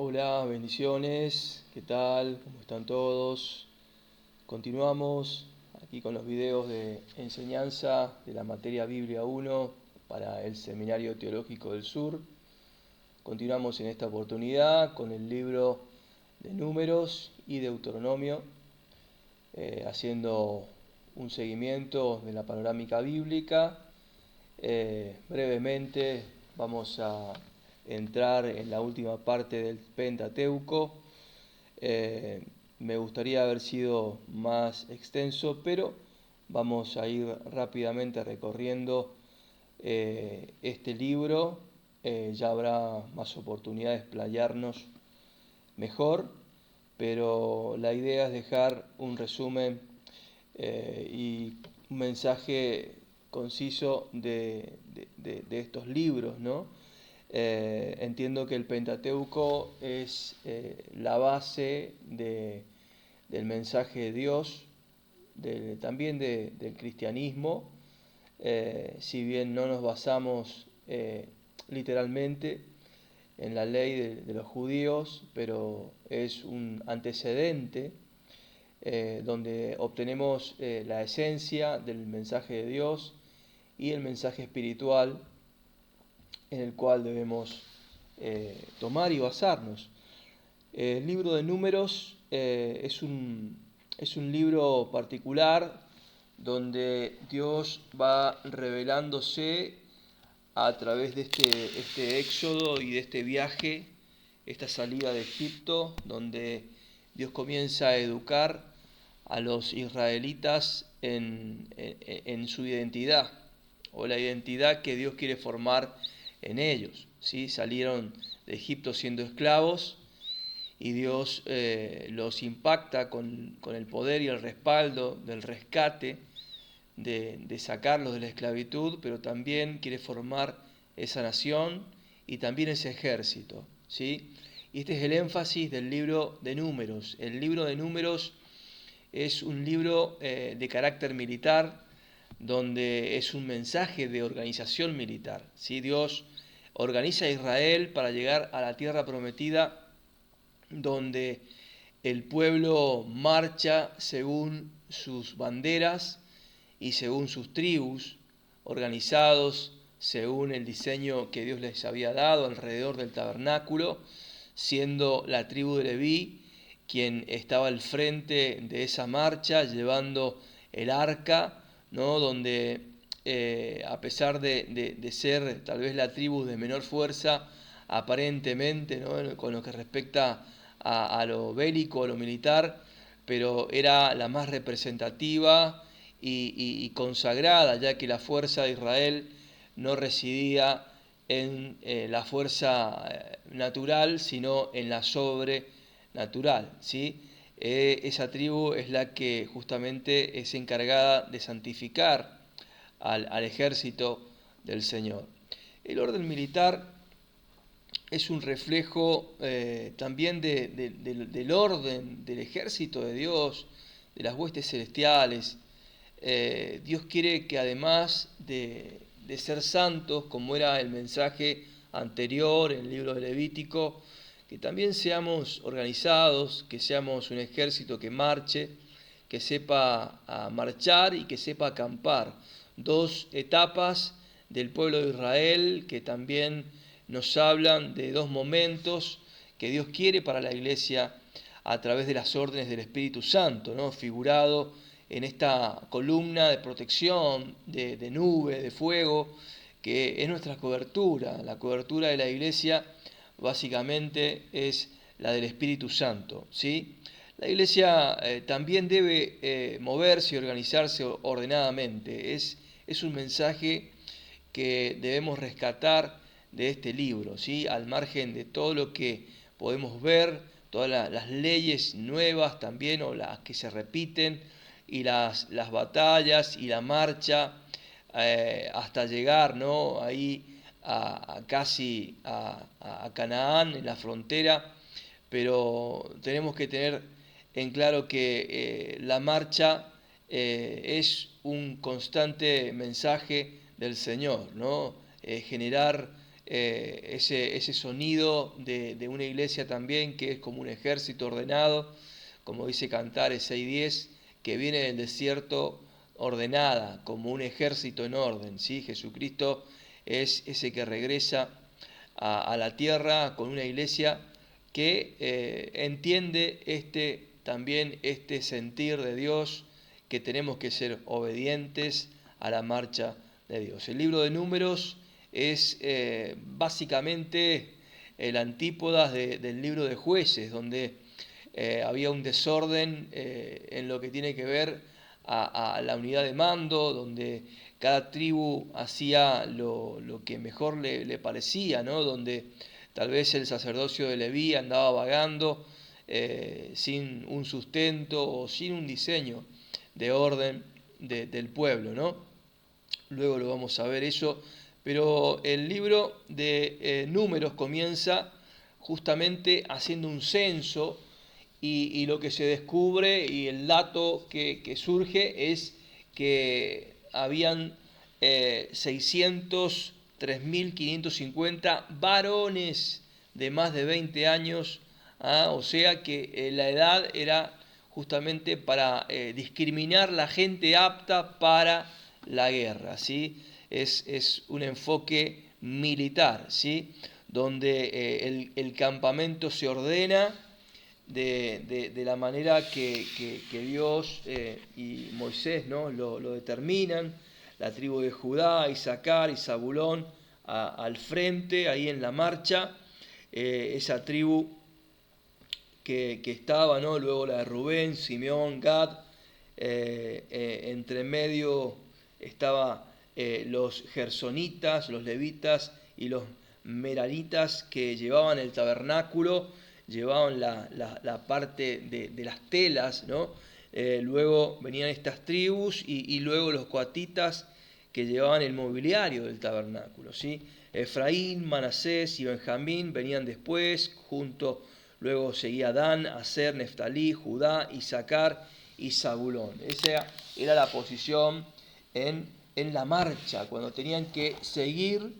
Hola, bendiciones, ¿qué tal? ¿Cómo están todos? Continuamos aquí con los videos de enseñanza de la materia Biblia 1 para el Seminario Teológico del Sur. Continuamos en esta oportunidad con el libro de Números y Deuteronomio, haciendo un seguimiento de la panorámica bíblica. Brevemente vamos a entrar en la última parte del Pentateuco. Me gustaría haber sido más extenso, pero vamos a ir rápidamente recorriendo este libro. Ya habrá más oportunidad de explayarnos mejor, pero la idea es dejar un resumen y un mensaje conciso de estos libros, ¿no? Entiendo que el Pentateuco es la base del mensaje de Dios, también del cristianismo, si bien no nos basamos literalmente en la ley de los judíos, pero es un antecedente donde obtenemos la esencia del mensaje de Dios y el mensaje espiritual en el cual debemos tomar y basarnos. El libro de Números es un libro particular donde Dios va revelándose a través de este éxodo y de este viaje, esta salida de Egipto, donde Dios comienza a educar a los israelitas en su identidad, o la identidad que Dios quiere formar en ellos. ¿Sí? Salieron de Egipto siendo esclavos y Dios los impacta con el poder y el respaldo del rescate, de sacarlos de la esclavitud, pero también quiere formar esa nación y también ese ejército. ¿Sí? Y este es el énfasis del libro de Números. El libro de Números es un libro de carácter militar, donde es un mensaje de organización militar. ¿Sí? Dios organiza a Israel para llegar a la tierra prometida, donde el pueblo marcha según sus banderas y según sus tribus, organizados según el diseño que Dios les había dado alrededor del tabernáculo, siendo la tribu de Leví quien estaba al frente de esa marcha, llevando el arca, ¿no? Donde a pesar de ser tal vez la tribu de menor fuerza, aparentemente, ¿no? Con lo que respecta a lo bélico, a lo militar, pero era la más representativa y consagrada, ya que la fuerza de Israel no residía en la fuerza natural, sino en la sobrenatural, ¿sí? Esa tribu es la que justamente es encargada de santificar al ejército del Señor. El orden militar es un reflejo también del orden del ejército de Dios, de las huestes celestiales. Dios quiere que además de ser santos, como era el mensaje anterior en el libro de Levítico, que también seamos organizados, que seamos un ejército que marche, que sepa marchar y que sepa acampar. Dos etapas del pueblo de Israel que también nos hablan de dos momentos que Dios quiere para la iglesia a través de las órdenes del Espíritu Santo, ¿no? Figurado en esta columna de protección, de nube, de fuego, que es nuestra cobertura. La cobertura de la iglesia básicamente es la del Espíritu Santo, ¿sí? La iglesia también debe moverse y organizarse ordenadamente. Es un mensaje que debemos rescatar de este libro, ¿sí? Al margen de todo lo que podemos ver, todas las leyes nuevas también, o las que se repiten, y las batallas y la marcha hasta llegar, ¿no? Ahí casi a Canaán, en la frontera, pero tenemos que tener en claro que la marcha es un constante mensaje del Señor, ¿no? Generar ese sonido de una iglesia también que es como un ejército ordenado, como dice Cantares 6:10, que viene del desierto ordenada, como un ejército en orden, ¿sí? Jesucristo es ese que regresa a la tierra con una iglesia que entiende también este sentir de Dios, que tenemos que ser obedientes a la marcha de Dios. El libro de Números es básicamente el antípodas del libro de Jueces, donde había un desorden en lo que tiene que ver a la unidad de mando, donde cada tribu hacía lo que mejor le parecía, ¿no? Donde tal vez el sacerdocio de Leví andaba vagando sin un sustento o sin un diseño de orden del pueblo, ¿no? Luego lo vamos a ver eso, pero el libro de Números comienza justamente haciendo un censo y lo que se descubre y el dato que surge es que habían 603.550 varones de más de 20 años, o sea que la edad era justamente para discriminar la gente apta para la guerra, ¿sí? Es un enfoque militar, ¿sí? Donde el campamento se ordena de la manera que Dios y Moisés, ¿no? lo determinan, la tribu de Judá, Isaacar y Zabulón al frente, ahí en la marcha, esa tribu que estaba, ¿no? Luego la de Rubén, Simeón, Gad, entre medio estaba los gersonitas, los levitas y los meraritas que llevaban el tabernáculo, llevaban la parte de las telas, ¿no? Luego venían estas tribus y luego los coatitas que llevaban el mobiliario del tabernáculo, ¿sí? Efraín, Manasés y Benjamín venían después, luego seguía Dan, Aser, Neftalí, Judá, Isaacar y Zabulón. Esa era la posición en la marcha, cuando tenían que seguir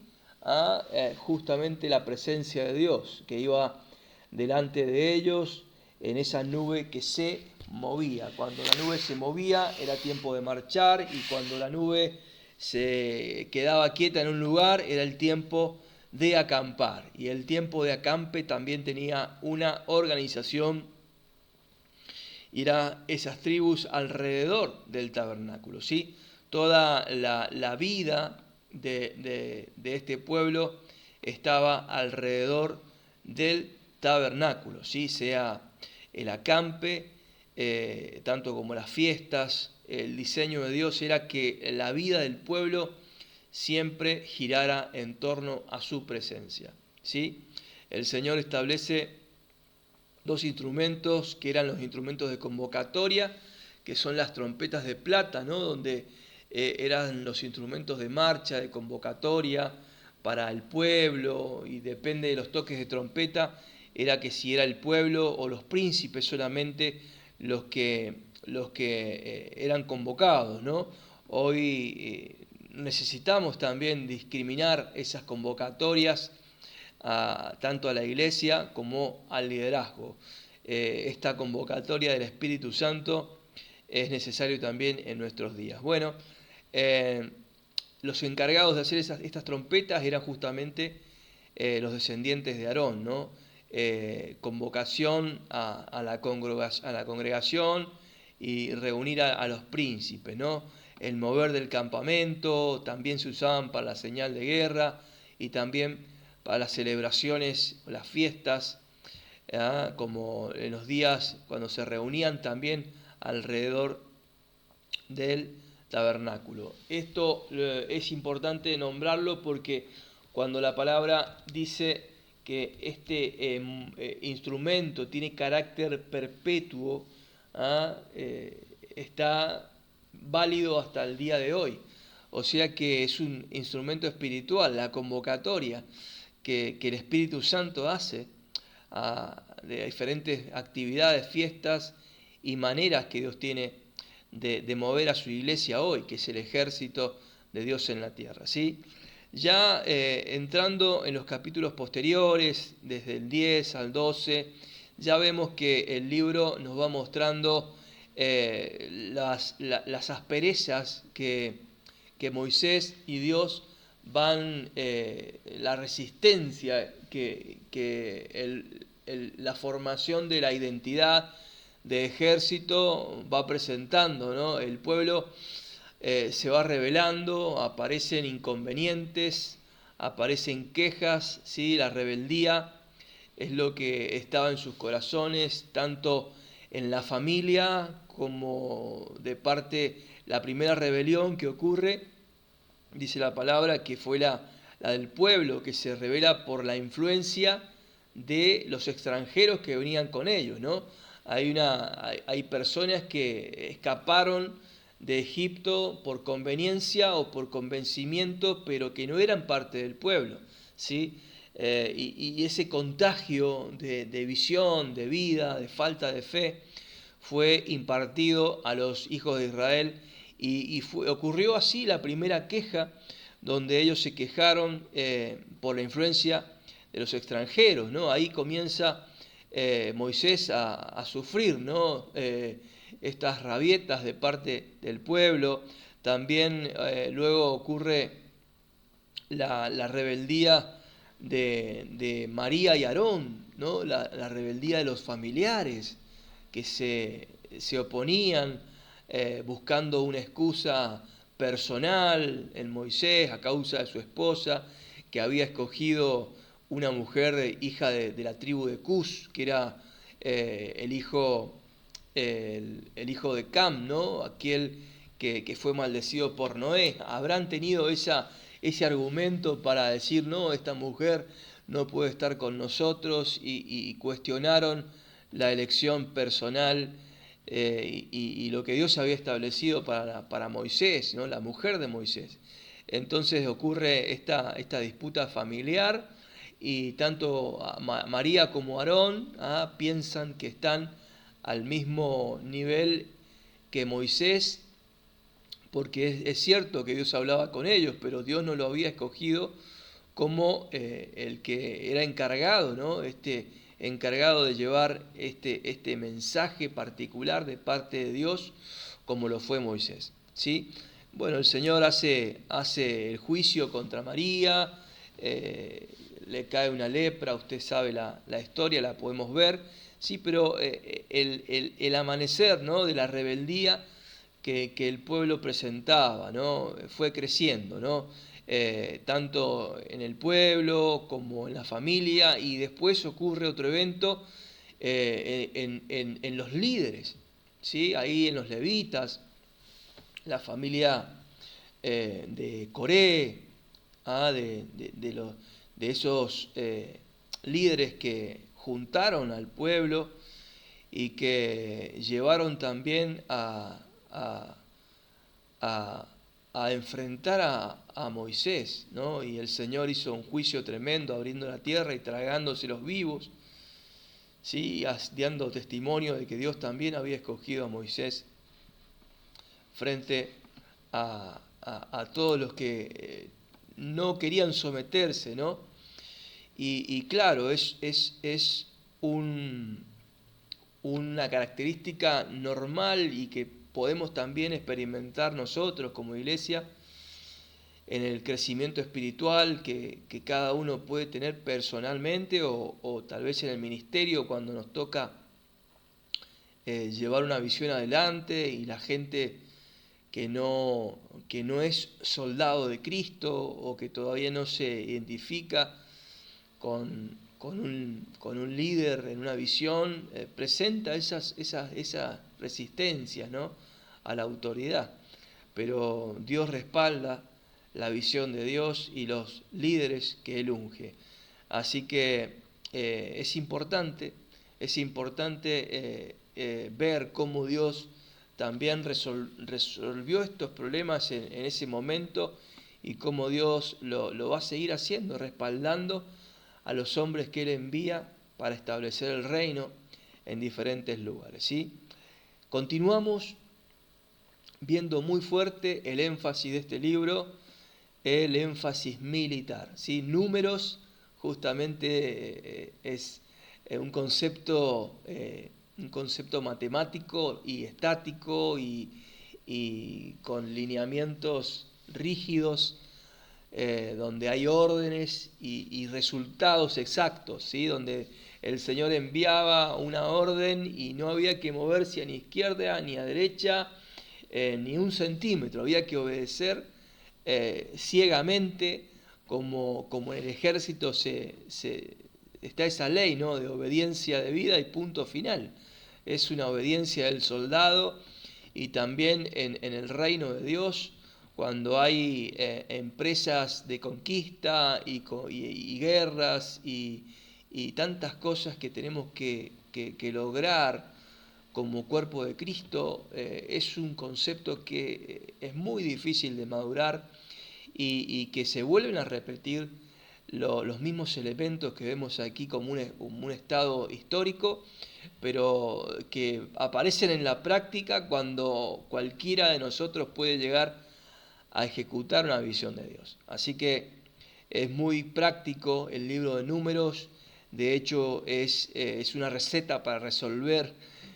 justamente la presencia de Dios, que iba delante de ellos en esa nube que se movía. Cuando la nube se movía era tiempo de marchar, y cuando la nube se quedaba quieta en un lugar era el tiempo de acampar. Y el tiempo de acampe también tenía una organización, y era esas tribus alrededor del tabernáculo, ¿sí? Toda la vida de este pueblo estaba alrededor del tabernáculo, ¿sí? Sea el acampe, tanto como las fiestas. El diseño de Dios era que la vida del pueblo siempre girara en torno a su presencia, ¿sí? El Señor establece dos instrumentos que eran los instrumentos de convocatoria, que son las trompetas de plata, ¿no? Donde eran los instrumentos de marcha, de convocatoria para el pueblo, y depende de los toques de trompeta, era que si era el pueblo o los príncipes solamente los que eran convocados, ¿no? Hoy necesitamos también discriminar esas convocatorias tanto a la iglesia como al liderazgo. Esta convocatoria del Espíritu Santo es necesario también en nuestros días. Bueno, los encargados de hacer estas trompetas eran justamente los descendientes de Aarón, ¿no? Convocación a la congregación y reunir a los príncipes, ¿no? El mover del campamento también se usaban para la señal de guerra y también para las celebraciones, las fiestas, como en los días cuando se reunían también alrededor del tabernáculo. Esto es importante nombrarlo porque cuando la palabra dice que este instrumento tiene carácter perpetuo, está válido hasta el día de hoy. O sea que es un instrumento espiritual, la convocatoria que el Espíritu Santo hace de diferentes actividades, fiestas y maneras que Dios tiene de mover a su iglesia hoy, que es el ejército de Dios en la tierra, ¿sí? Ya entrando en los capítulos posteriores, desde el 10 al 12, ya vemos que el libro nos va mostrando las asperezas que Moisés y Dios van, la resistencia la formación de la identidad de ejército va presentando, ¿no? El pueblo se va rebelando, aparecen inconvenientes, aparecen quejas, ¿sí? La rebeldía es lo que estaba en sus corazones, tanto en la familia como de parte, la primera rebelión que ocurre, dice la palabra, que fue la del pueblo, que se rebela por la influencia de los extranjeros que venían con ellos, ¿no? Hay personas que escaparon de Egipto por conveniencia o por convencimiento, pero que no eran parte del pueblo, ¿sí? Y ese contagio de visión, de vida, de falta de fe, fue impartido a los hijos de Israel ocurrió así la primera queja, donde ellos se quejaron por la influencia de los extranjeros, ¿no? Ahí comienza Moisés a sufrir, ¿no? Estas rabietas de parte del pueblo. También luego ocurre la rebeldía de María y Aarón, ¿no? La rebeldía de los familiares que se oponían buscando una excusa personal en Moisés a causa de su esposa, que había escogido una mujer hija de la tribu de Cus, que era el hijo de Cam, ¿no? Aquel que fue maldecido por Noé. Habrán tenido ese argumento para decir, no, esta mujer no puede estar con nosotros, y cuestionaron la elección personal y lo que Dios había establecido para Moisés, ¿no? La mujer de Moisés. Entonces ocurre esta disputa familiar, y tanto María como Aarón piensan que están al mismo nivel que Moisés, porque es cierto que Dios hablaba con ellos, pero Dios no lo había escogido como el que era encargado, ¿no? Encargado de llevar este mensaje particular de parte de Dios, como lo fue Moisés, ¿sí? Bueno, el Señor hace el juicio contra María, le cae una lepra, usted sabe la historia, la podemos ver, sí, pero el amanecer, ¿no? De la rebeldía que el pueblo presentaba, ¿no? Fue creciendo, ¿no? Tanto en el pueblo como en la familia, y después ocurre otro evento en los líderes, ¿sí? Ahí en los levitas, la familia de Coré, de esos líderes que juntaron al pueblo y que llevaron también a, a enfrentar a Moisés, ¿no? Y el Señor hizo un juicio tremendo, abriendo la tierra y tragándose los vivos, ¿sí? Dando testimonio de que Dios también había escogido a Moisés frente a todos los que no querían someterse, ¿no? Y claro, es una característica normal y que podemos también experimentar nosotros como iglesia en el crecimiento espiritual que cada uno puede tener personalmente o tal vez en el ministerio cuando nos toca llevar una visión adelante, y la gente que no es soldado de Cristo o que todavía no se identifica con un líder en una visión, presenta esas resistencias, ¿no? A la autoridad. Pero Dios respalda la visión de Dios y los líderes que Él unge. Así que es importante ver cómo Dios también resolvió estos problemas en ese momento, y cómo Dios lo va a seguir haciendo, respaldando a los hombres que Él envía para establecer el reino en diferentes lugares, ¿sí? Continuamos viendo muy fuerte el énfasis de este libro el énfasis militar, ¿sí? Números justamente es un concepto matemático y estático y con lineamientos rígidos, donde hay órdenes y resultados exactos, ¿sí? Donde el Señor enviaba una orden y no había que moverse ni a izquierda ni a derecha, ni un centímetro, había que obedecer ciegamente, como en el ejército está esa ley, ¿no?, de obediencia de vida y punto final. Es una obediencia del soldado, y también en el reino de Dios, cuando hay empresas de conquista y guerras y tantas cosas que tenemos que lograr como cuerpo de Cristo, es un concepto que es muy difícil de madurar y que se vuelven a repetir los mismos elementos que vemos aquí como un estado histórico, pero que aparecen en la práctica cuando cualquiera de nosotros puede llegar a ejecutar una visión de Dios. Así que es muy práctico el libro de Números. De hecho es una receta para resolver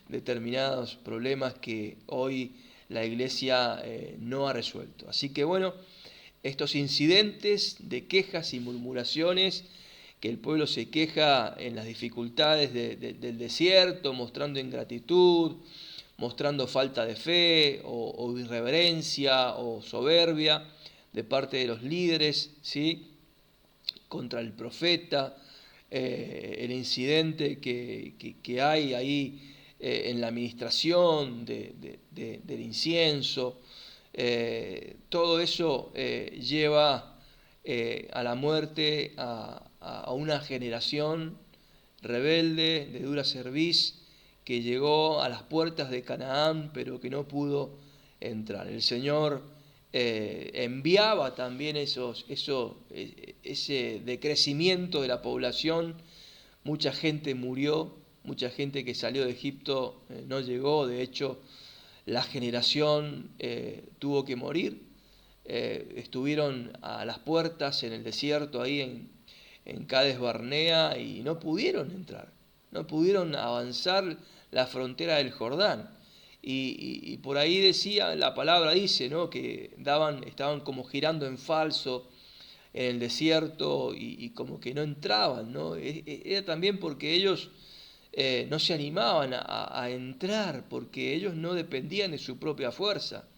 determinados problemas que hoy la iglesia no ha resuelto. Así que bueno, estos incidentes de quejas y murmuraciones, que el pueblo se queja en las dificultades del desierto, mostrando ingratitud, mostrando falta de fe o irreverencia o soberbia de parte de los líderes, ¿sí?, contra el profeta, el incidente que hay ahí en la administración del incienso. Todo eso lleva a la muerte a una generación rebelde, de dura cerviz, que llegó a las puertas de Canaán, pero que no pudo entrar. El Señor enviaba también ese decrecimiento de la población. Mucha gente murió, mucha gente que salió de Egipto no llegó. De hecho, la generación tuvo que morir. Estuvieron a las puertas en el desierto, ahí en Cades Barnea, y no pudieron entrar, no pudieron avanzar la frontera del Jordán. Y por ahí decía, la palabra dice, ¿no?, que estaban como girando en falso en el desierto y como que no entraban, ¿no? Era también porque ellos no se animaban a entrar, porque ellos no dependían de su propia fuerza.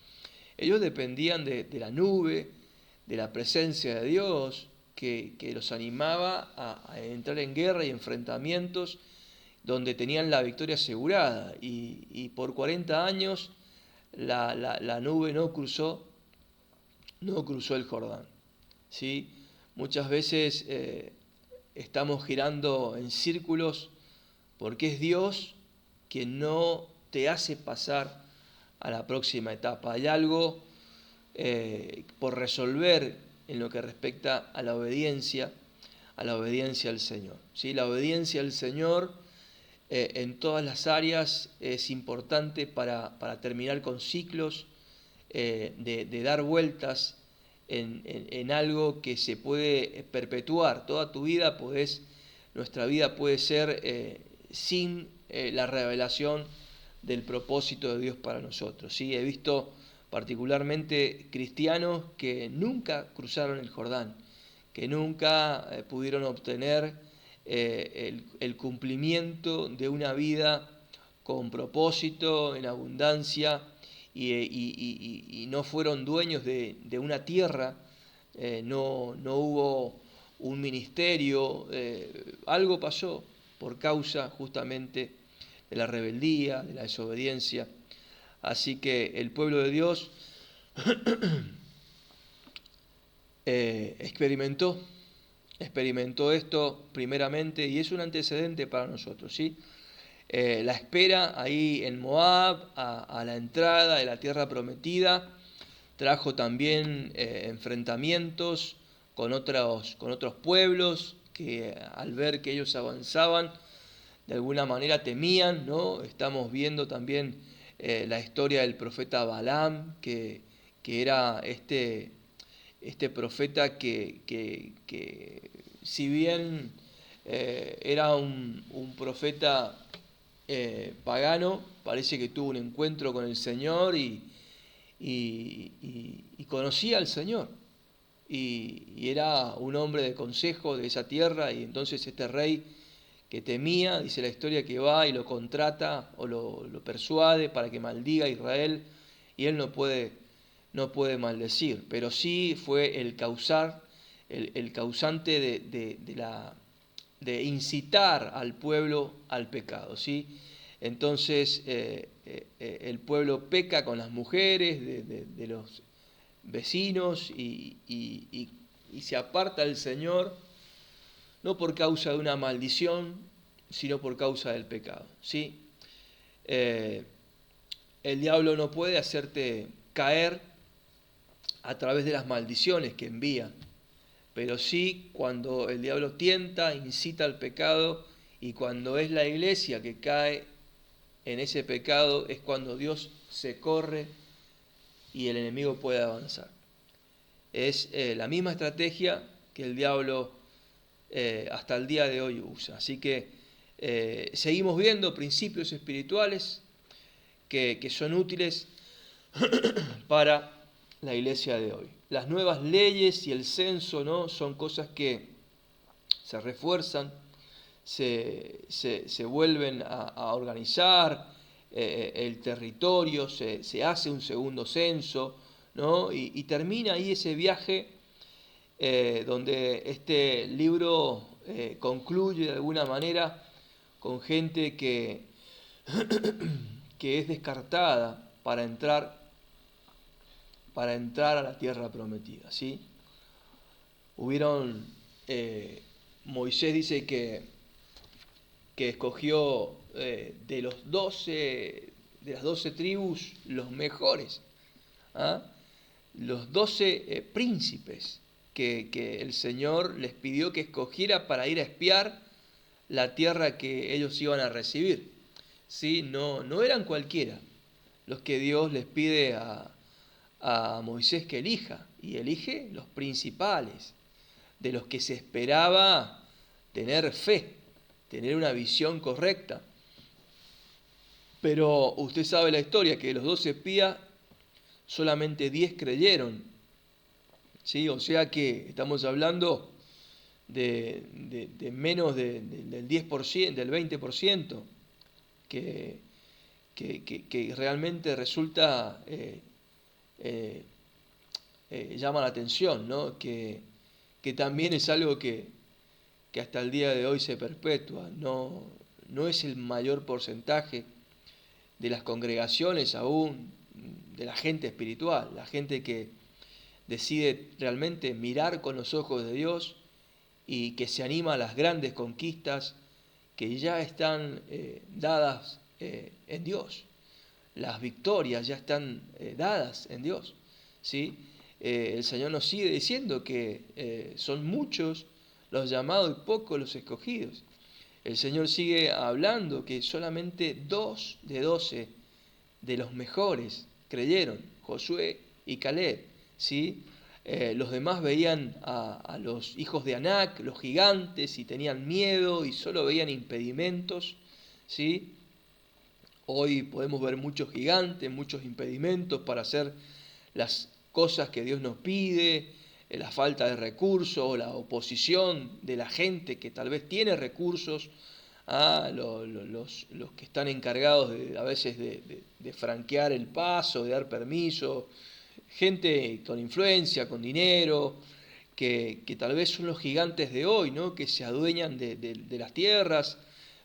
Ellos dependían de la nube, de la presencia de Dios, que los animaba a entrar en guerra y enfrentamientos donde tenían la victoria asegurada. Y por 40 años la nube no cruzó el Jordán, ¿sí? Muchas veces estamos girando en círculos porque es Dios quien no te hace pasar a la próxima etapa. Hay algo por resolver en lo que respecta a la obediencia al Señor, ¿sí? La obediencia al Señor en todas las áreas es importante para terminar con ciclos, de dar vueltas en algo que se puede perpetuar. Toda tu vida nuestra vida puede ser sin la revelación del propósito de Dios para nosotros, ¿sí? He visto particularmente cristianos que nunca cruzaron el Jordán, que nunca pudieron obtener el cumplimiento de una vida con propósito, en abundancia, y no fueron dueños de una tierra, no hubo un ministerio, algo pasó por causa justamente de la rebeldía, de la desobediencia. Así que el pueblo de Dios experimentó esto primeramente, y es un antecedente para nosotros, ¿sí? La espera ahí en Moab a la entrada de la tierra prometida trajo también enfrentamientos con otros pueblos que, al ver que ellos avanzaban, de alguna manera temían, ¿no? Estamos viendo también la historia del profeta Balaam, que era este este profeta que si bien era un profeta pagano, parece que tuvo un encuentro con el Señor y conocía al Señor. Y era un hombre de consejo de esa tierra, y entonces este rey que temía, dice la historia, que va y lo contrata o lo persuade para que maldiga a Israel, y él no puede maldecir, pero sí fue el causante de incitar al pueblo al pecado, ¿sí? Entonces el pueblo peca con las mujeres de los vecinos y se aparta del Señor, no por causa de una maldición, sino por causa del pecado, ¿sí? El diablo no puede hacerte caer a través de las maldiciones que envía, pero sí cuando el diablo tienta, incita al pecado, y cuando es la iglesia que cae en ese pecado, es cuando Dios se corre y el enemigo puede avanzar. Es la misma estrategia que el diablo hasta el día de hoy usa. Así que seguimos viendo principios espirituales que son útiles para la iglesia de hoy. Las nuevas leyes y el censo, ¿no?, son cosas que se refuerzan, se vuelven a organizar el territorio, se hace un segundo censo, ¿no? Y termina ahí ese viaje donde este libro concluye de alguna manera con gente que es descartada para entrar a la tierra prometida, ¿sí? Moisés dice que escogió de las 12 tribus los mejores, ¿ah? Los 12 príncipes que el Señor les pidió que escogiera para ir a espiar la tierra que ellos iban a recibir, ¿sí? No eran cualquiera los que Dios les pide a Moisés que elija, y elige los principales, de los que se esperaba tener fe, tener una visión correcta. Pero usted sabe la historia, que de los 12 espías solamente 10 creyeron, ¿sí? O sea que estamos hablando de menos del 10%, del 20%, que realmente resulta, llama la atención, ¿no? Que también es algo que hasta el día de hoy se perpetúa. No es el mayor porcentaje de las congregaciones aún, de la gente espiritual, la gente que decide realmente mirar con los ojos de Dios y que se anima a las grandes conquistas que ya están dadas en Dios. Las victorias ya están dadas en Dios, ¿sí? El Señor nos sigue diciendo que son muchos los llamados y pocos los escogidos. El Señor sigue hablando que solamente 2 de 12 de los mejores creyeron, Josué y Caleb, ¿sí? Los demás veían a los hijos de Anac, los gigantes, y tenían miedo y solo veían impedimentos, ¿sí? Hoy podemos ver muchos gigantes, muchos impedimentos para hacer las cosas que Dios nos pide, la falta de recursos, la oposición de la gente que tal vez tiene recursos, a los que están encargados a veces de franquear el paso, de dar permiso, gente con influencia, con dinero, que tal vez son los gigantes de hoy, ¿no?, que se adueñan de las tierras,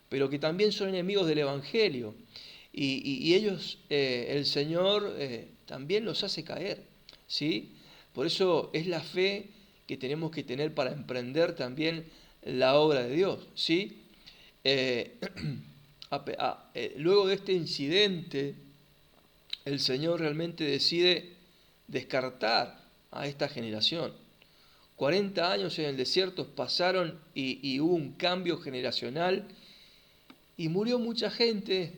pero que también son enemigos del Evangelio. Y ellos, el Señor también los hace caer, ¿sí? Por eso es la fe que tenemos que tener para emprender también la obra de Dios, ¿sí? Luego de este incidente, el Señor realmente decide descartar a esta generación. 40 años en el desierto pasaron y hubo un cambio generacional y murió mucha gente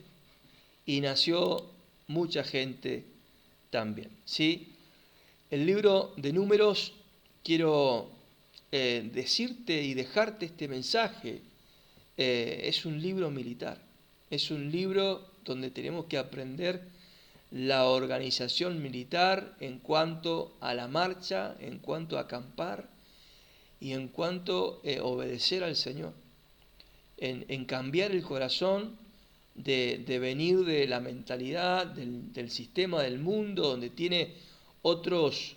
y nació mucha gente también, ¿sí? El libro de Números quiero decirte y dejarte este mensaje. Es un libro militar, es un libro donde tenemos que aprender la organización militar en cuanto a la marcha, en cuanto a acampar y en cuanto a obedecer al Señor, en cambiar el corazón de venir de la mentalidad del sistema del mundo, donde tiene otros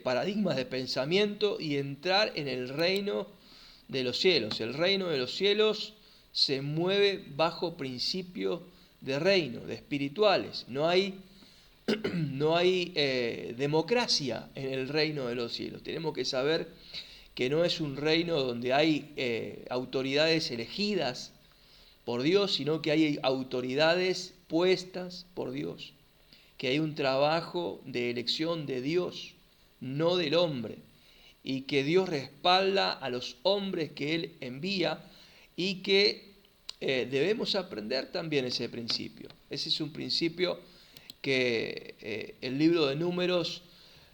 paradigmas de pensamiento, y entrar en el reino de los cielos. El reino de los cielos se mueve bajo principios de reino, de espirituales. No hay democracia en el reino de los cielos. Tenemos que saber que no es un reino donde hay autoridades elegidas por Dios, sino que hay autoridades puestas por Dios, que hay un trabajo de elección de Dios, no del hombre, y que Dios respalda a los hombres que Él envía, y que debemos aprender también ese principio. Ese es un principio que el libro de Números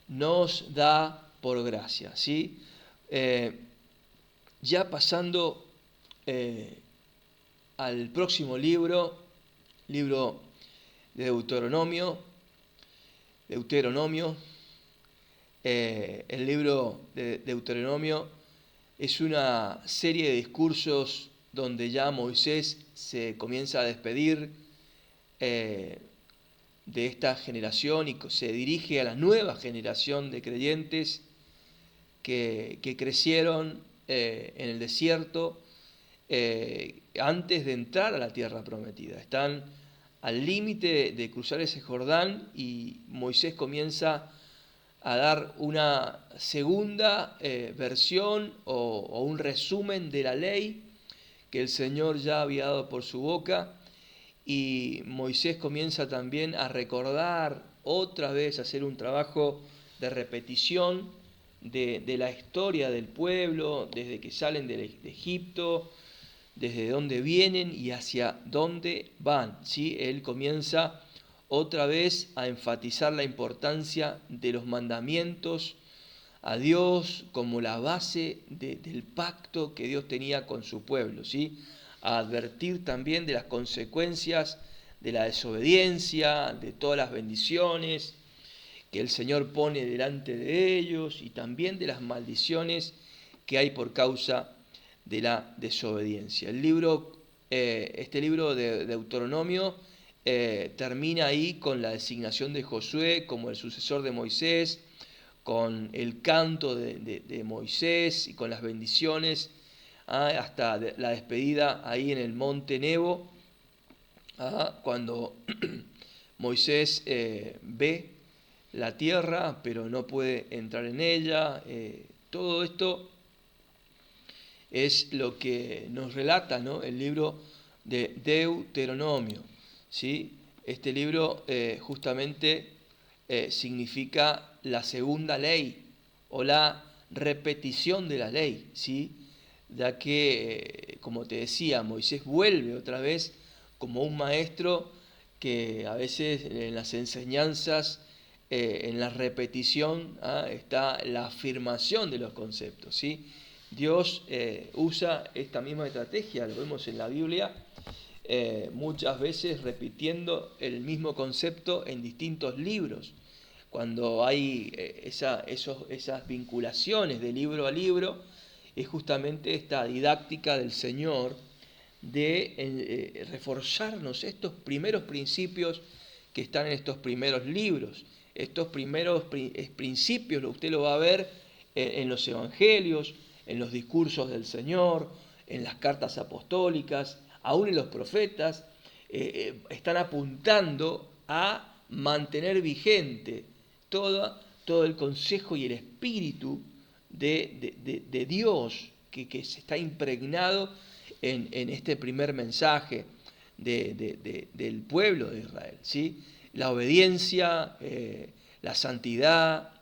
nos da por gracia, ¿sí? Ya pasando al próximo libro de Deuteronomio. El libro de Deuteronomio es una serie de discursos donde ya Moisés se comienza a despedir de esta generación y se dirige a la nueva generación de creyentes que crecieron en el desierto antes de entrar a la tierra prometida. Están al límite de cruzar ese Jordán, y Moisés comienza a dar una segunda versión o un resumen de la ley que el Señor ya había dado por su boca, y Moisés comienza también a recordar otra vez, a hacer un trabajo de repetición de la historia del pueblo, desde que salen de Egipto, desde dónde vienen y hacia dónde van, ¿sí? Él comienza otra vez a enfatizar la importancia de los mandamientos a Dios como la base del pacto que Dios tenía con su pueblo, ¿sí? A advertir también de las consecuencias de la desobediencia, de todas las bendiciones que el Señor pone delante de ellos, y también de las maldiciones que hay por causa de la desobediencia. Este libro de Deuteronomio termina ahí con la designación de Josué como el sucesor de Moisés, con el canto de Moisés y con las bendiciones, hasta la despedida ahí en el monte Nebo, cuando Moisés ve la tierra pero no puede entrar en ella. Todo esto es lo que nos relata, ¿no?, el libro de Deuteronomio, ¿sí? Este libro justamente significa la segunda ley o la repetición de la ley, ¿sí? Ya que, como te decía, Moisés vuelve otra vez como un maestro que a veces en las enseñanzas, en la repetición, está la afirmación de los conceptos, ¿sí? Dios usa esta misma estrategia, lo vemos en la Biblia, muchas veces repitiendo el mismo concepto en distintos libros. Cuando hay esas vinculaciones de libro a libro, es justamente esta didáctica del Señor de reforzarnos estos primeros principios que están en estos primeros libros. Estos primeros principios usted lo va a ver en los evangelios, en los discursos del Señor, en las cartas apostólicas, aún en los profetas. Están apuntando a mantener vigente todo el consejo y el espíritu de Dios que se está impregnado en este primer mensaje del pueblo de Israel, ¿sí? La obediencia, la santidad,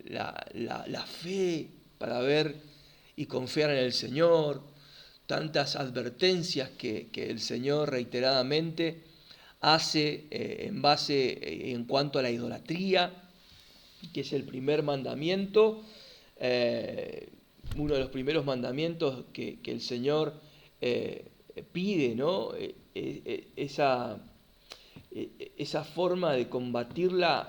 la fe para ver y confiar en el Señor, tantas advertencias que el Señor reiteradamente hace en cuanto a la idolatría, que es el primer mandamiento, uno de los primeros mandamientos que el Señor pide, ¿no? Esa forma de combatirla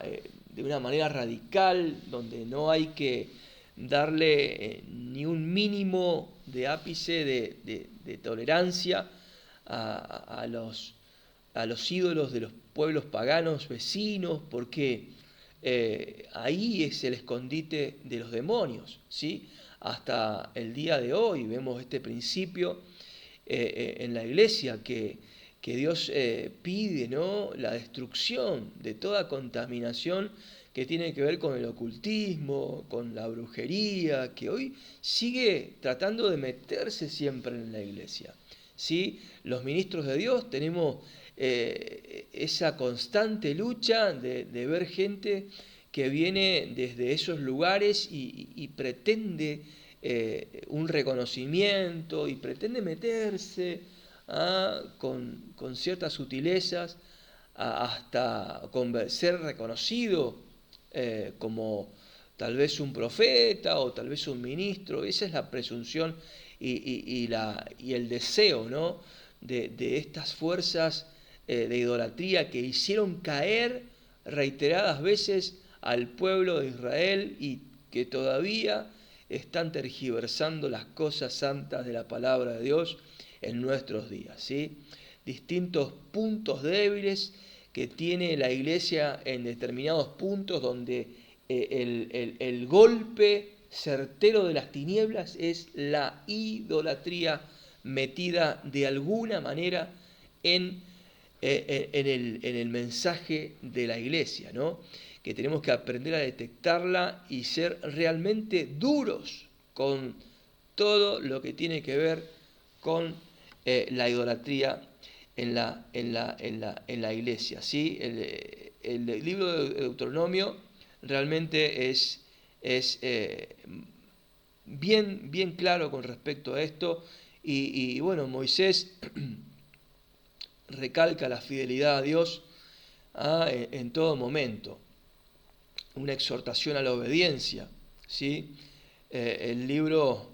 de una manera radical, donde no hay que darle ni un mínimo de ápice de tolerancia a los ídolos de los pueblos paganos vecinos, porque ahí es el escondite de los demonios, ¿sí? Hasta el día de hoy vemos este principio en la iglesia que Dios pide, ¿no? La destrucción de toda contaminación que tiene que ver con el ocultismo, con la brujería, que hoy sigue tratando de meterse siempre en la iglesia, ¿sí? Los ministros de Dios tenemos esa constante lucha de ver gente que viene desde esos lugares y pretende un reconocimiento y pretende meterse con ciertas sutilezas hasta ser reconocido como tal vez un profeta o tal vez un ministro. Esa es la presunción y el deseo, ¿no? de estas fuerzas de idolatría que hicieron caer reiteradas veces al pueblo de Israel y que todavía están tergiversando las cosas santas de la palabra de Dios en nuestros días, ¿sí? Distintos puntos débiles que tiene la iglesia en determinados puntos donde el golpe certero de las tinieblas es la idolatría metida de alguna manera en el mensaje de la iglesia, ¿no? Que tenemos que aprender a detectarla y ser realmente duros con todo lo que tiene que ver con la idolatría en la iglesia, ¿sí? El libro de Deuteronomio realmente es bien claro con respecto a esto y bueno, Moisés recalca la fidelidad a Dios en todo momento, una exhortación a la obediencia, ¿sí? El libro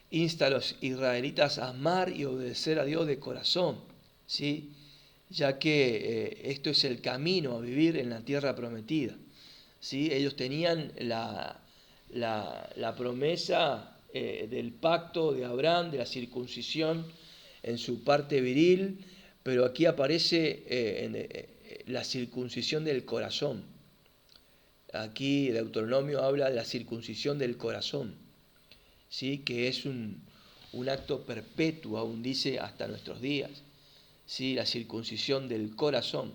insta a los israelitas a amar y obedecer a Dios de corazón, ¿sí? Ya que esto es el camino a vivir en la tierra prometida, ¿sí? Ellos tenían la promesa del pacto de Abraham, de la circuncisión en su parte viril, pero aquí aparece la circuncisión del corazón. Aquí Deuteronomio habla de la circuncisión del corazón, ¿sí? Que es un acto perpetuo, aún dice hasta nuestros días, ¿sí? La circuncisión del corazón.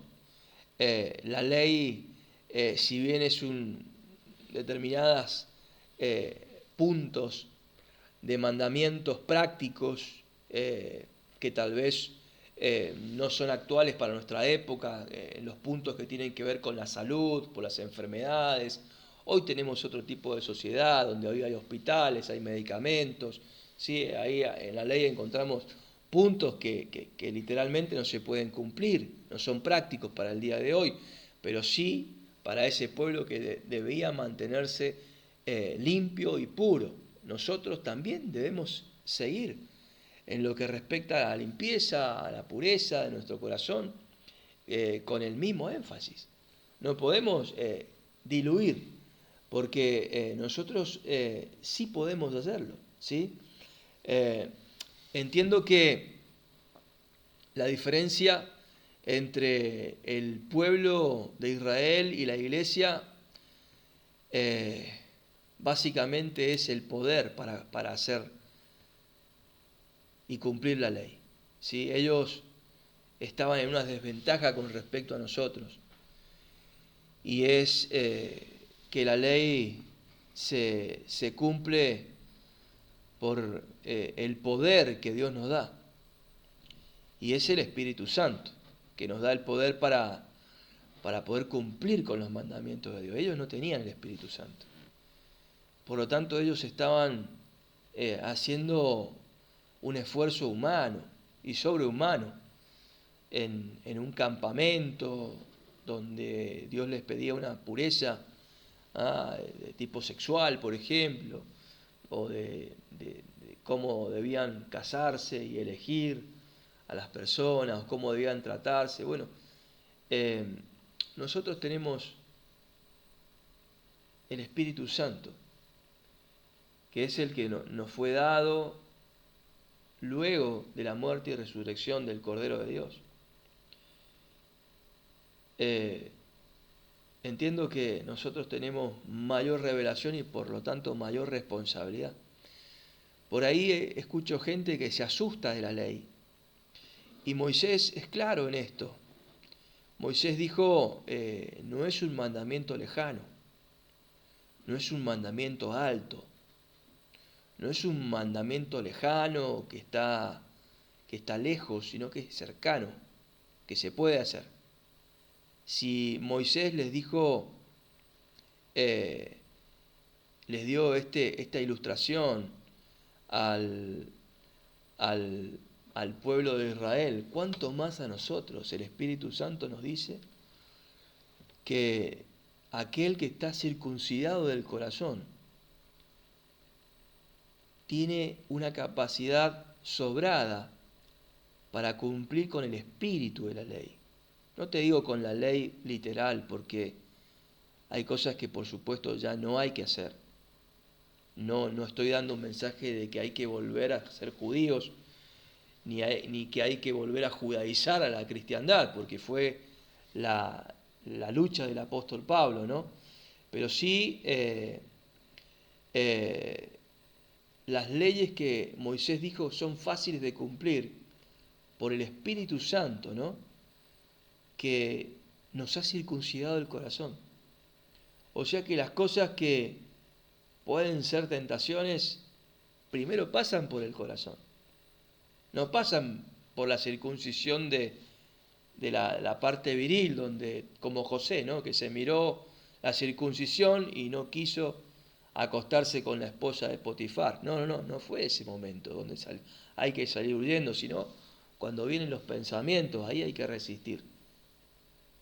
La ley, si bien es determinadas puntos de mandamientos prácticos que tal vez no son actuales para nuestra época, los puntos que tienen que ver con la salud, por las enfermedades. Hoy tenemos otro tipo de sociedad donde hoy hay hospitales, hay medicamentos, ¿sí? Ahí en la ley encontramos puntos que literalmente no se pueden cumplir, no son prácticos para el día de hoy, pero sí para ese pueblo que debía mantenerse limpio y puro. Nosotros también debemos seguir en lo que respecta a la limpieza, a la pureza de nuestro corazón, con el mismo énfasis. No podemos diluir, porque nosotros sí podemos hacerlo, ¿sí? Entiendo que la diferencia entre el pueblo de Israel y la iglesia básicamente es el poder para hacer y cumplir la ley, ¿sí? Ellos estaban en una desventaja con respecto a nosotros, y es que la ley se cumple por el poder que Dios nos da, y es el Espíritu Santo que nos da el poder para poder cumplir con los mandamientos de Dios. Ellos no tenían el Espíritu Santo, por lo tanto ellos estaban haciendo un esfuerzo humano y sobrehumano en un campamento donde Dios les pedía una pureza de tipo sexual, por ejemplo, o de cómo debían casarse y elegir a las personas, o cómo debían tratarse. Bueno, eh, nosotros tenemos el Espíritu Santo, que es el que nos fue dado luego de la muerte y resurrección del Cordero de Dios. Entiendo que nosotros tenemos mayor revelación y por lo tanto mayor responsabilidad. Por ahí escucho gente que se asusta de la ley. Y Moisés es claro en esto. Moisés dijo, no es un mandamiento lejano, no es un mandamiento alto, no es un mandamiento lejano que está lejos, sino que es cercano, que se puede hacer. Si Moisés les dijo, les dio esta ilustración al pueblo de Israel, ¿cuánto más a nosotros? El Espíritu Santo nos dice que aquel que está circuncidado del corazón tiene una capacidad sobrada para cumplir con el espíritu de la ley. No te digo con la ley literal, porque hay cosas que por supuesto ya no hay que hacer. No estoy dando un mensaje de que hay que volver a ser judíos, ni que hay que volver a judaizar a la cristiandad, porque fue la lucha del apóstol Pablo, ¿no? Pero sí las leyes que Moisés dijo son fáciles de cumplir por el Espíritu Santo, ¿no? Que nos ha circuncidado el corazón. O sea que las cosas que pueden ser tentaciones, primero pasan por el corazón. No pasan por la circuncisión de la parte viril, donde, como José, ¿no? Que se miró la circuncisión y no quiso acostarse con la esposa de Potifar. No fue ese momento donde hay que salir huyendo, sino cuando vienen los pensamientos, ahí hay que resistir.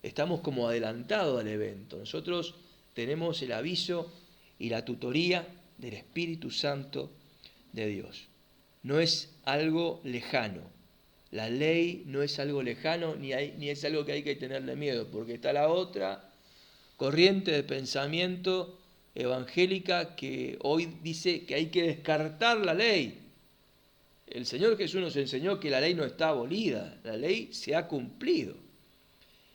Estamos como adelantados al evento. Nosotros tenemos el aviso y la tutoría del Espíritu Santo de Dios. No es algo lejano. La ley no es algo lejano ni es algo que hay que tenerle miedo, porque está la otra corriente de pensamiento evangélica que hoy dice que hay que descartar la ley. El Señor Jesús nos enseñó que la ley no está abolida, la ley se ha cumplido.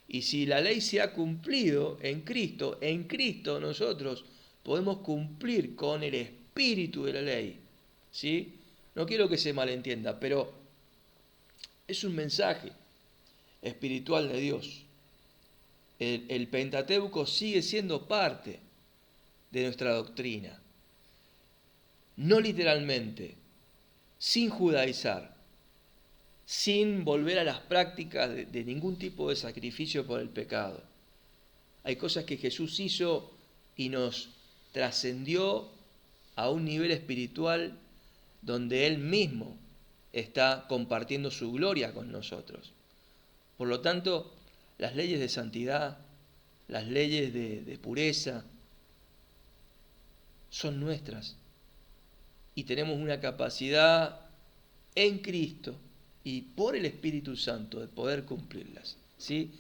Y si la ley se ha cumplido en Cristo nosotros podemos cumplir con el espíritu de la ley. ¿Sí? No quiero que se malentienda, pero es un mensaje espiritual de Dios. El Pentateuco sigue siendo parte de nuestra doctrina. No literalmente, sin judaizar, sin volver a las prácticas de ningún tipo de sacrificio por el pecado. Hay cosas que Jesús hizo y nos trascendió a un nivel espiritual donde Él mismo está compartiendo su gloria con nosotros. Por lo tanto, las leyes de santidad, las leyes de pureza, son nuestras. Y tenemos una capacidad en Cristo y por el Espíritu Santo de poder cumplirlas. ¿Sí?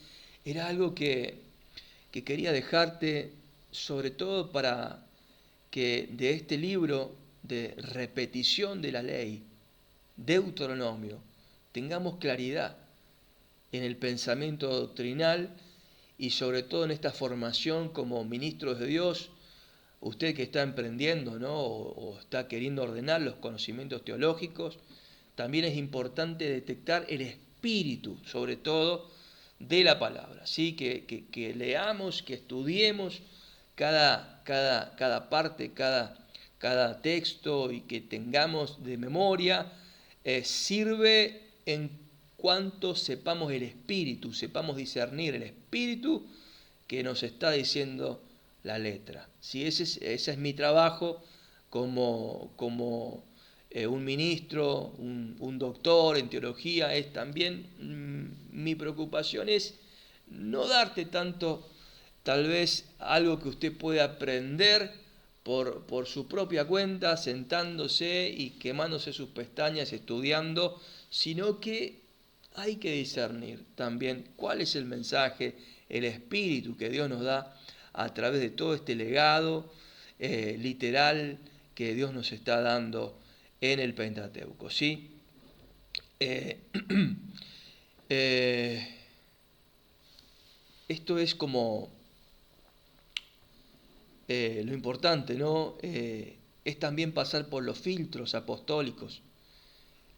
Era algo que quería dejarte, sobre todo para que de este libro de repetición de la ley, Deuteronomio, tengamos claridad en el pensamiento doctrinal y sobre todo en esta formación como ministros de Dios. Usted que está emprendiendo, ¿no? o está queriendo ordenar los conocimientos teológicos, también es importante detectar el espíritu, sobre todo, de la palabra. ¿Sí? Que leamos, que estudiemos cada parte, cada texto y que tengamos de memoria, sirve en cuanto sepamos el espíritu, sepamos discernir el espíritu que nos está diciendo la letra. ¿Sí? Ese es mi trabajo como un ministro, un doctor en teología. Es también mi preocupación es no darte tanto, tal vez, algo que usted puede aprender por su propia cuenta, sentándose y quemándose sus pestañas, estudiando, sino que hay que discernir también cuál es el mensaje, el espíritu que Dios nos da a través de todo este legado literal que Dios nos está dando en el Pentateuco, ¿sí? Esto es como lo importante, ¿no? Es también pasar por los filtros apostólicos.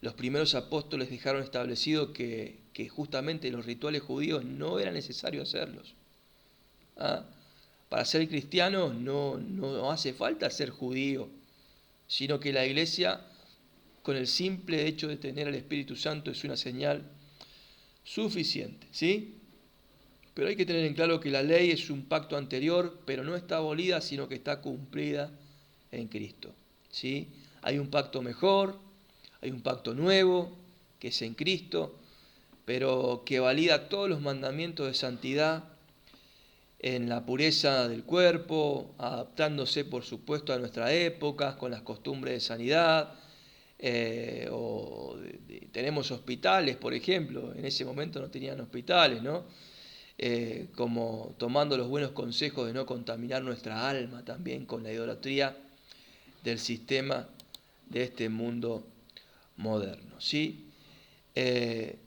Los primeros apóstoles dejaron establecido que justamente los rituales judíos no era necesario hacerlos. ¿Ah? Para ser cristiano no hace falta ser judío, sino que la iglesia, con el simple hecho de tener al Espíritu Santo, es una señal suficiente, ¿sí? Pero hay que tener en claro que la ley es un pacto anterior, pero no está abolida, sino que está cumplida en Cristo, ¿sí? Hay un pacto mejor, hay un pacto nuevo, que es en Cristo, pero que valida todos los mandamientos de santidad en la pureza del cuerpo, adaptándose por supuesto a nuestra época, con las costumbres de sanidad. Tenemos hospitales, por ejemplo, en ese momento no tenían hospitales, ¿no? Como tomando los buenos consejos de no contaminar nuestra alma también con la idolatría del sistema de este mundo moderno, ¿sí? El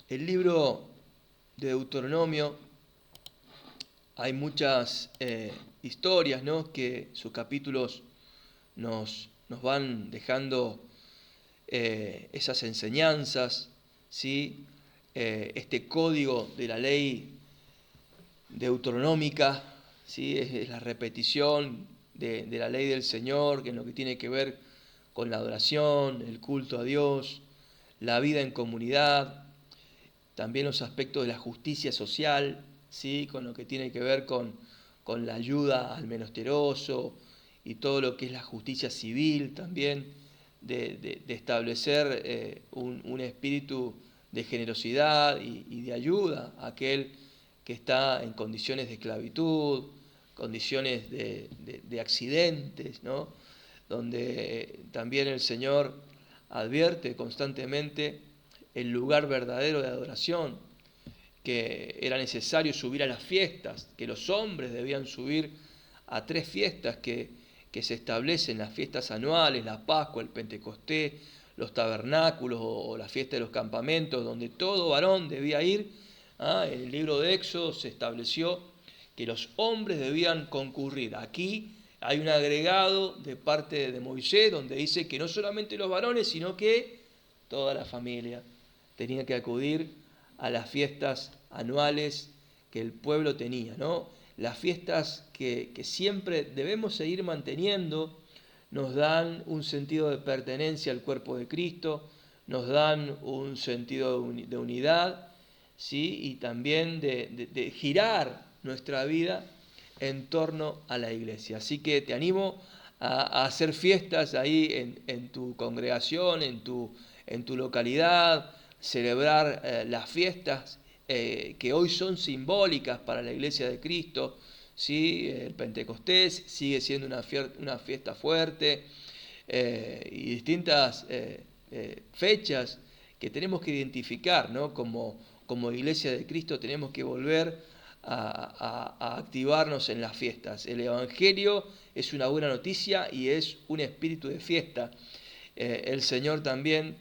libro de Deuteronomio, hay muchas historias, ¿no? Que sus capítulos nos van dejando esas enseñanzas, ¿sí? Este código de la ley deuteronómica, ¿sí? Es la repetición de la ley del Señor, que es lo que tiene que ver con la adoración, el culto a Dios, la vida en comunidad, también los aspectos de la justicia social, ¿sí? Con lo que tiene que ver con la ayuda al menesteroso y todo lo que es la justicia civil también, de establecer un espíritu de generosidad y de ayuda a aquel que está en condiciones de esclavitud, condiciones de accidentes, ¿no? Donde también el Señor advierte constantemente el lugar verdadero de adoración, que era necesario subir a las fiestas, que los hombres debían subir a 3 fiestas que se establecen, las fiestas anuales, la Pascua, el Pentecostés, los tabernáculos o la fiesta de los campamentos, donde todo varón debía ir. En el libro de Éxodo se estableció que los hombres debían concurrir. Aquí hay un agregado de parte de Moisés donde dice que no solamente los varones, sino que toda la familia tenía que acudir a las fiestas anuales que el pueblo tenía, ¿no? Las fiestas que siempre debemos seguir manteniendo nos dan un sentido de pertenencia al cuerpo de Cristo, nos dan un sentido de unidad, ¿sí? Y también de girar nuestra vida en torno a la iglesia. Así que te animo a hacer fiestas ahí en tu congregación, en tu localidad, celebrar las fiestas que hoy son simbólicas para la iglesia de Cristo, ¿sí? El Pentecostés sigue siendo una fiesta fuerte y distintas fechas que tenemos que identificar, ¿no? Como iglesia de Cristo tenemos que volver a activarnos en las fiestas. El Evangelio es una buena noticia y es un espíritu de fiesta. El Señor también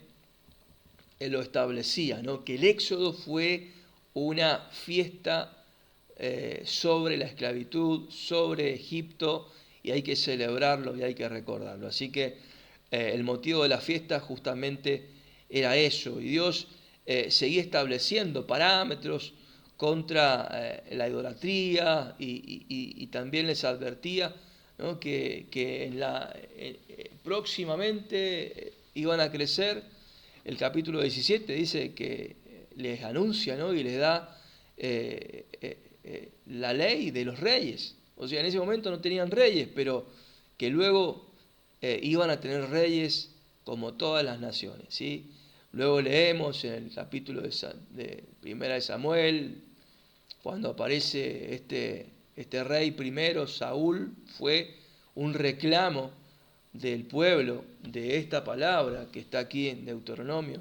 lo establecía, ¿no? Que el Éxodo fue una fiesta sobre la esclavitud, sobre Egipto, y hay que celebrarlo y hay que recordarlo. Así que el motivo de la fiesta justamente era eso, y Dios seguía estableciendo parámetros contra la idolatría y también les advertía, ¿no? que próximamente iban a crecer. El capítulo 17 dice que les anuncia, ¿no? Y les da la ley de los reyes. O sea, en ese momento no tenían reyes, pero que luego iban a tener reyes como todas las naciones, ¿sí? Luego leemos en el capítulo de Primera de Samuel, cuando aparece este rey primero, Saúl, fue un reclamo del pueblo de esta palabra que está aquí en Deuteronomio,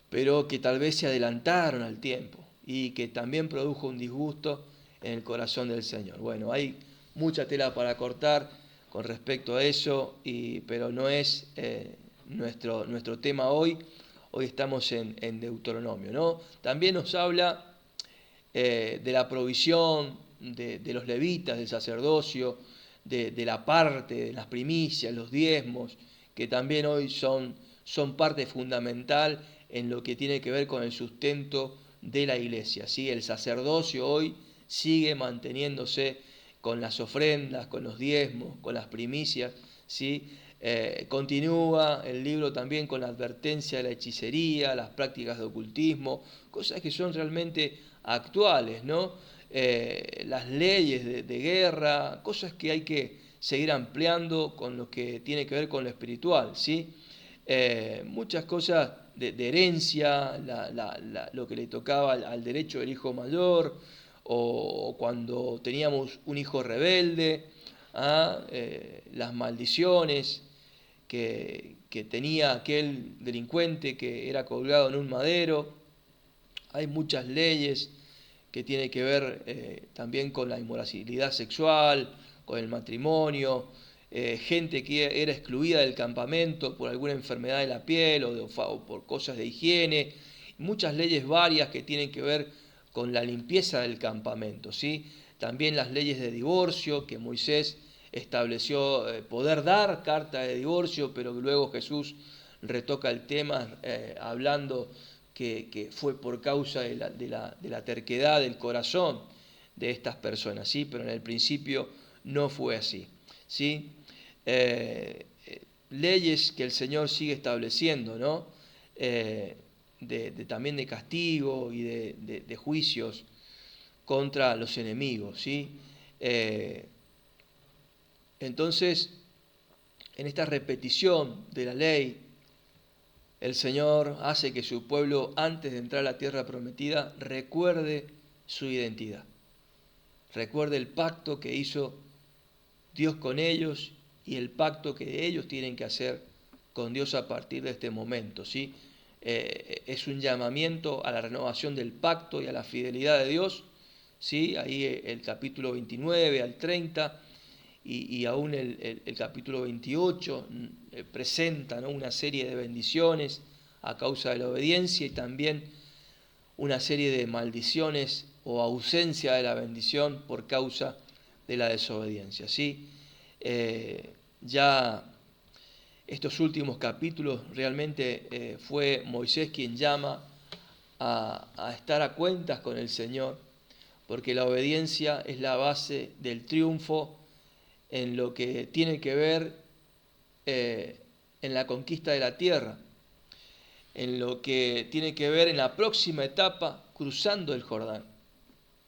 pero que tal vez se adelantaron al tiempo y que también produjo un disgusto en el corazón del Señor. Bueno, hay mucha tela para cortar con respecto a eso, pero no es nuestro tema hoy. Hoy estamos en Deuteronomio, ¿no? También nos habla de la provisión de los levitas, del sacerdocio, de la parte, de las primicias, los diezmos, que también hoy son parte fundamental en lo que tiene que ver con el sustento de la iglesia, ¿sí? El sacerdocio hoy sigue manteniéndose con las ofrendas, con los diezmos, con las primicias, ¿sí? Continúa el libro también con la advertencia de la hechicería, las prácticas de ocultismo, cosas que son realmente actuales, ¿no? Las leyes de guerra, cosas que hay que seguir ampliando con lo que tiene que ver con lo espiritual, ¿sí? Muchas cosas de herencia, lo que le tocaba al derecho del hijo mayor, o cuando teníamos un hijo rebelde, las maldiciones que tenía aquel delincuente que era colgado en un madero. Hay muchas leyes que tienen que ver también con la inmoralidad sexual, con el matrimonio, gente que era excluida del campamento por alguna enfermedad de la piel o por cosas de higiene, muchas leyes varias que tienen que ver con la limpieza del campamento, ¿sí? También las leyes de divorcio, que Moisés estableció poder dar carta de divorcio, pero luego Jesús retoca el tema hablando que fue por causa de la terquedad del corazón de estas personas, ¿sí? Pero en el principio no fue así, ¿sí? Leyes que el Señor sigue estableciendo, ¿no? También de castigo y de juicios contra los enemigos, ¿sí? Entonces, en esta repetición de la ley, el Señor hace que su pueblo, antes de entrar a la tierra prometida, recuerde su identidad. Recuerde el pacto que hizo Dios con ellos y el pacto que ellos tienen que hacer con Dios a partir de este momento, ¿sí? Es un llamamiento a la renovación del pacto y a la fidelidad de Dios, ¿sí? Ahí el capítulo 29 al 30 y aún el capítulo 28 presenta, ¿no?, una serie de bendiciones a causa de la obediencia y también una serie de maldiciones o ausencia de la bendición por causa de la desobediencia, ¿sí? Ya estos últimos capítulos realmente fue Moisés quien llama a estar a cuentas con el Señor, porque la obediencia es la base del triunfo en lo que tiene que ver en la conquista de la tierra, en lo que tiene que ver en la próxima etapa, cruzando el Jordán.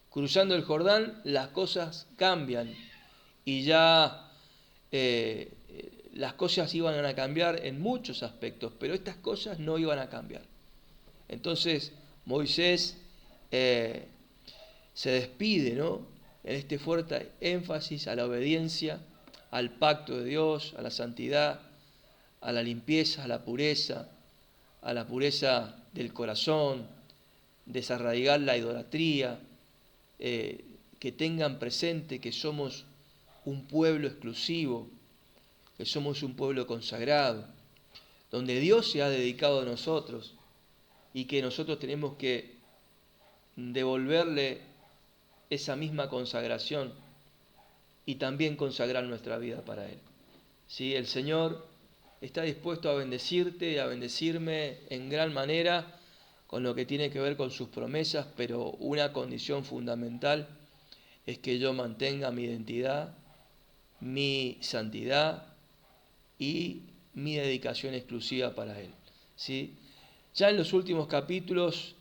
Cruzando el Jordán las cosas cambian y ya las cosas iban a cambiar en muchos aspectos, pero estas cosas no iban a cambiar. Entonces Moisés se despide, ¿no?, en este fuerte énfasis a la obediencia, al pacto de Dios, a la santidad, a la limpieza, a la pureza del corazón, desarraigar la idolatría, que tengan presente que somos un pueblo exclusivo, que somos un pueblo consagrado, donde Dios se ha dedicado a nosotros y que nosotros tenemos que devolverle esa misma consagración y también consagrar nuestra vida para Él. ¿Sí? El Señor está dispuesto a bendecirte y a bendecirme en gran manera con lo que tiene que ver con sus promesas, pero una condición fundamental es que yo mantenga mi identidad, mi santidad y mi dedicación exclusiva para Él, ¿sí? Ya en los últimos capítulos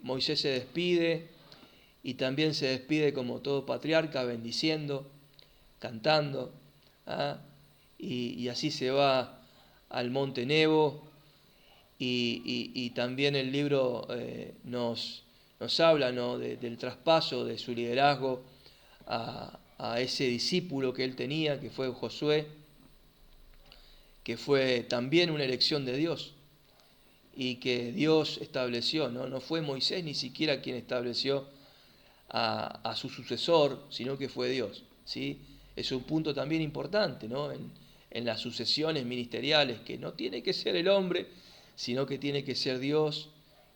Moisés se despide y también se despide como todo patriarca, bendiciendo, cantando, y así se va al monte Nebo y también el libro nos nos habla, ¿no?, del traspaso de su liderazgo a ese discípulo que él tenía, que fue Josué, que fue también una elección de Dios y que Dios estableció, ¿no? No fue Moisés ni siquiera quien estableció a su sucesor, sino que fue Dios, ¿sí? Es un punto también importante, ¿no?, en las sucesiones ministeriales, que no tiene que ser el hombre, sino que tiene que ser Dios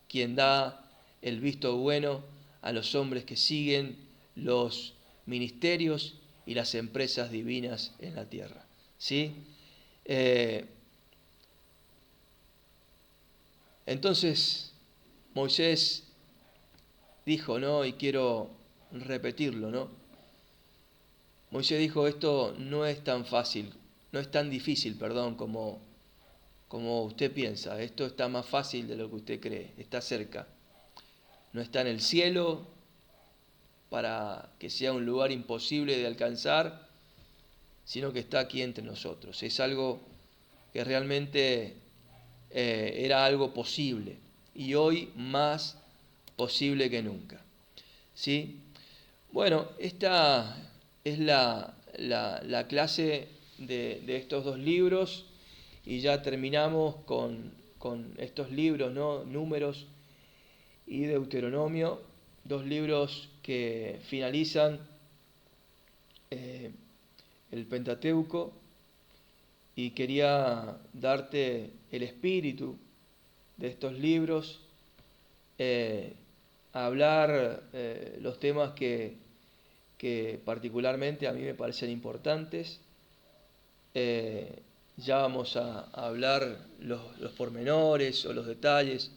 quien da el visto bueno a los hombres que siguen los ministerios y las empresas divinas en la tierra, ¿sí? Entonces Moisés dijo, ¿no?, y quiero repetirlo, ¿no? Moisés dijo, esto no es tan fácil, no es tan difícil, perdón, como usted piensa. Esto está más fácil de lo que usted cree, está cerca. No está en el cielo para que sea un lugar imposible de alcanzar, sino que está aquí entre nosotros. Es algo que realmente era algo posible y hoy más posible que nunca, ¿sí? Bueno, esta es la clase de estos dos libros y ya terminamos con estos libros, ¿no?, Números y Deuteronomio, dos libros que finalizan el Pentateuco, y quería darte el espíritu de estos libros, hablar los temas que particularmente a mí me parecen importantes. Ya vamos a hablar los pormenores o los detalles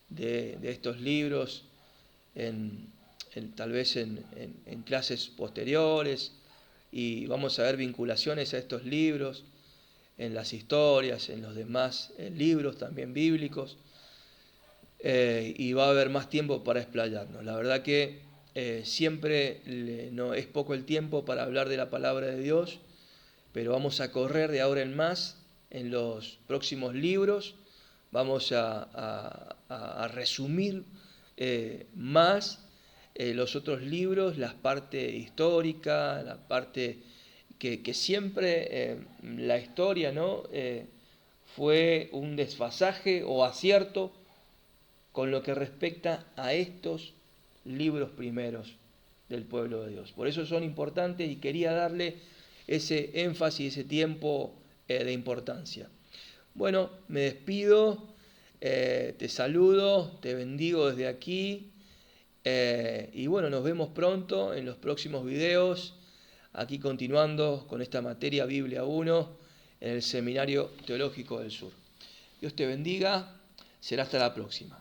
de estos libros tal vez en clases posteriores, y vamos a ver vinculaciones a estos libros en las historias, en los demás libros también bíblicos, y va a haber más tiempo para explayarnos. La verdad que siempre no es poco el tiempo para hablar de la palabra de Dios, pero vamos a correr de ahora en más en los próximos libros, vamos a resumir más los otros libros, la parte histórica, la parte que siempre la historia, ¿no?, fue un desfasaje o acierto con lo que respecta a estos libros primeros del pueblo de Dios. Por eso son importantes y quería darle ese énfasis, ese tiempo de importancia. Bueno, me despido, te saludo, te bendigo desde aquí, y bueno, nos vemos pronto en los próximos videos, aquí continuando con esta materia Biblia 1 en el Seminario Teológico del Sur. Dios te bendiga, será hasta la próxima.